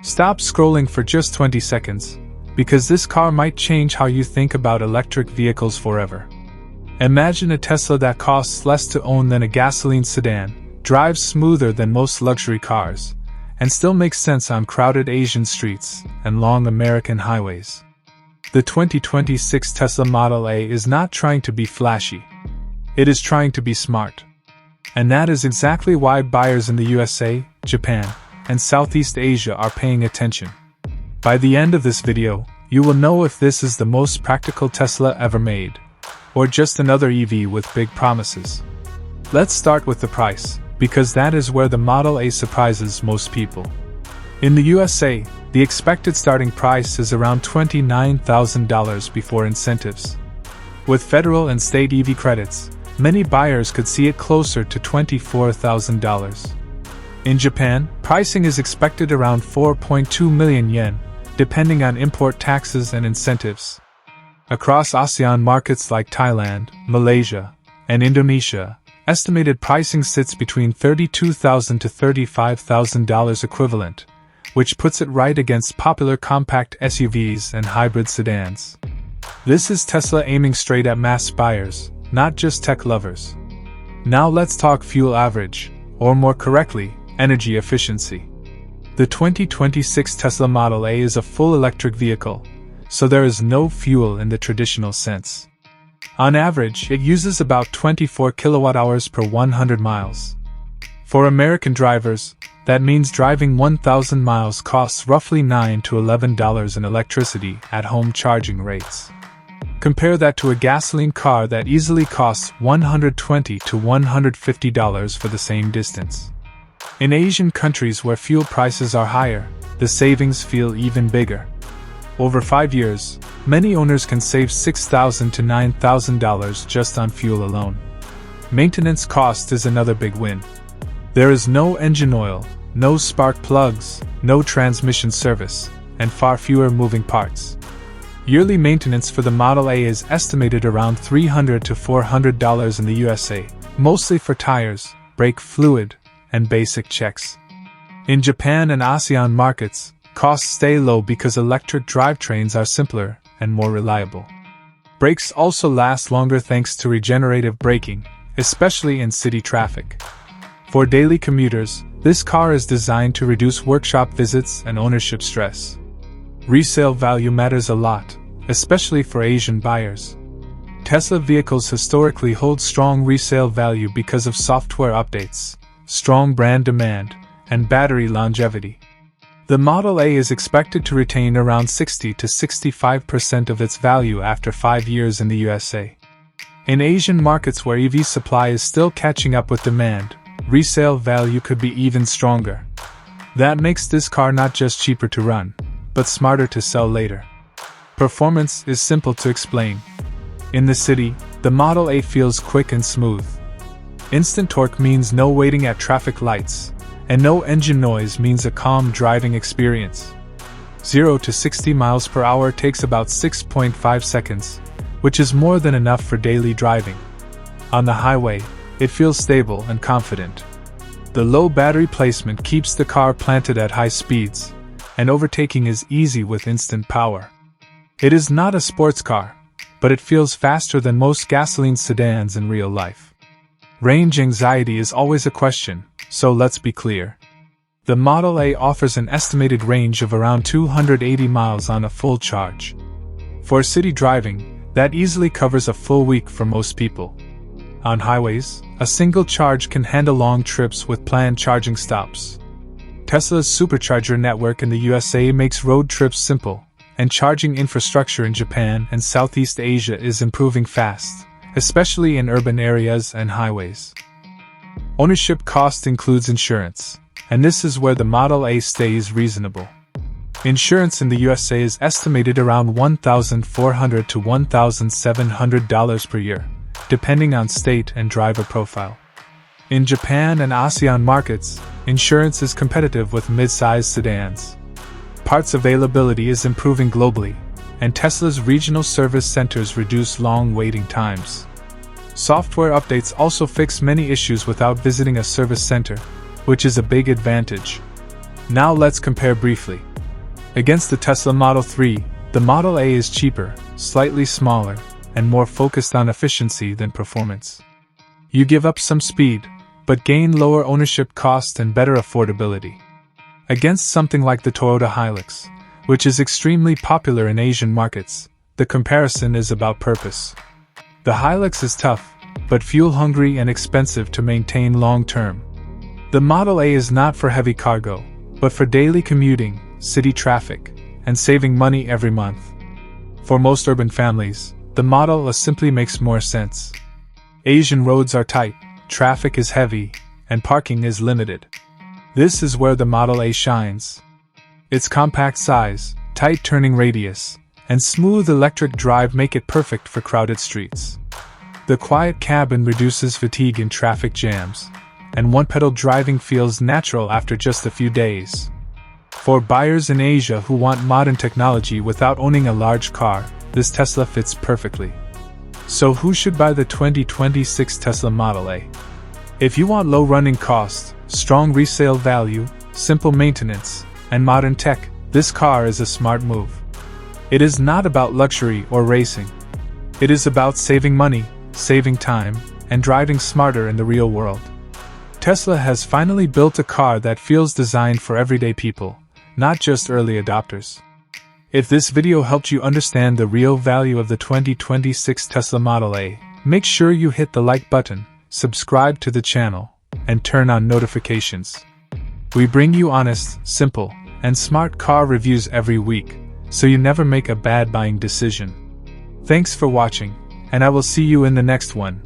Stop scrolling for just 20 seconds, because this car might change how you think about electric vehicles forever. Imagine a Tesla that costs less to own than a gasoline sedan, drives smoother than most luxury cars, and still makes sense on crowded Asian streets and long American highways. The 2026 Tesla Model A is not trying to be flashy. It is trying to be smart. And that is exactly why buyers in the USA, Japan, and Southeast Asia are paying attention. By the end of this video, you will know if this is the most practical Tesla ever made, or just another EV with big promises. Let's start with the price, because that is where the Model A surprises most people. In the USA, the expected starting price is around $29,000 before incentives. With federal and state EV credits, many buyers could see it closer to $24,000. In Japan, pricing is expected around 4.2 million yen, depending on import taxes and incentives. Across ASEAN markets like Thailand, Malaysia, and Indonesia, estimated pricing sits between $32,000 to $35,000 equivalent, which puts it right against popular compact SUVs and hybrid sedans. This is Tesla aiming straight at mass buyers, not just tech lovers. Now let's talk fuel average, or more correctly, energy efficiency. The 2026 Tesla Model A is a full electric vehicle, so there is no fuel in the traditional sense. On average, it uses about 24 kilowatt-hours per 100 miles. For American drivers, that means driving 1,000 miles costs roughly $9 to $11 in electricity at home charging rates. Compare that to a gasoline car that easily costs $120 to $150 for the same distance. In Asian countries where fuel prices are higher, the savings feel even bigger. Over 5 years, many owners can save $6,000 to $9,000 just on fuel alone. Maintenance cost is another big win. There is no engine oil, no spark plugs, no transmission service, and far fewer moving parts. Yearly maintenance for the Model A is estimated around $300 to $400 in the USA, mostly for tires, brake fluid, and basic checks. In Japan and ASEAN markets, costs stay low because electric drivetrains are simpler and more reliable. Brakes also last longer thanks to regenerative braking, especially in city traffic. For daily commuters, this car is designed to reduce workshop visits and ownership stress. Resale value matters a lot, especially for Asian buyers. Tesla vehicles historically hold strong resale value because of software updates, strong brand demand, and battery longevity. The Model A is expected to retain around 60 to 65% of its value after 5 years in the USA. In Asian markets where EV supply is still catching up with demand, resale value could be even stronger. That makes this car not just cheaper to run, but smarter to sell later. Performance is simple to explain. In the city, the Model A feels quick and smooth. Instant torque means no waiting at traffic lights, and no engine noise means a calm driving experience. 0 to 60 miles per hour takes about 6.5 seconds, which is more than enough for daily driving. On the highway, it feels stable and confident. The low battery placement keeps the car planted at high speeds, and overtaking is easy with instant power. It is not a sports car, but it feels faster than most gasoline sedans in real life. Range anxiety is always a question, so let's be clear. The Model A offers an estimated range of around 280 miles on a full charge. For city driving, that easily covers a full week for most people. On highways, a single charge can handle long trips with planned charging stops. Tesla's supercharger network in the USA makes road trips simple, and charging infrastructure in Japan and Southeast Asia is improving fast, especially in urban areas and highways. Ownership cost includes insurance, and this is where the Model A stays reasonable. Insurance in the USA is estimated around $1,400 to $1,700 per year, depending on state and driver profile. In Japan and ASEAN markets, insurance is competitive with mid-sized sedans. Parts availability is improving globally, and Tesla's regional service centers reduce long waiting times. Software updates also fix many issues without visiting a service center, which is a big advantage. Now let's compare briefly. Against the Tesla Model 3, the Model A is cheaper, slightly smaller, and more focused on efficiency than performance. You give up some speed, but gain lower ownership costs and better affordability. Against something like the Toyota Hilux, which is extremely popular in Asian markets, the comparison is about purpose. The Hilux is tough, but fuel-hungry and expensive to maintain long-term. The Model A is not for heavy cargo, but for daily commuting, city traffic, and saving money every month. For most urban families, the Model A simply makes more sense. Asian roads are tight, traffic is heavy, and parking is limited. This is where the Model A shines. Its compact size, tight turning radius, and smooth electric drive make it perfect for crowded streets. The quiet cabin reduces fatigue in traffic jams, and one-pedal driving feels natural after just a few days. For buyers in Asia who want modern technology without owning a large car, this Tesla fits perfectly. So who should buy the 2026 Tesla Model A? If you want low running costs, strong resale value, simple maintenance, and modern tech, this car is a smart move. It is not about luxury or racing. It is about saving money, saving time, and driving smarter in the real world. Tesla has finally built a car that feels designed for everyday people, not just early adopters. If this video helped you understand the real value of the 2026 Tesla Model A, make sure you hit the like button, subscribe to the channel, and turn on notifications. We bring you honest, simple, and smart car reviews every week, so you never make a bad buying decision. Thanks for watching, and I will see you in the next one.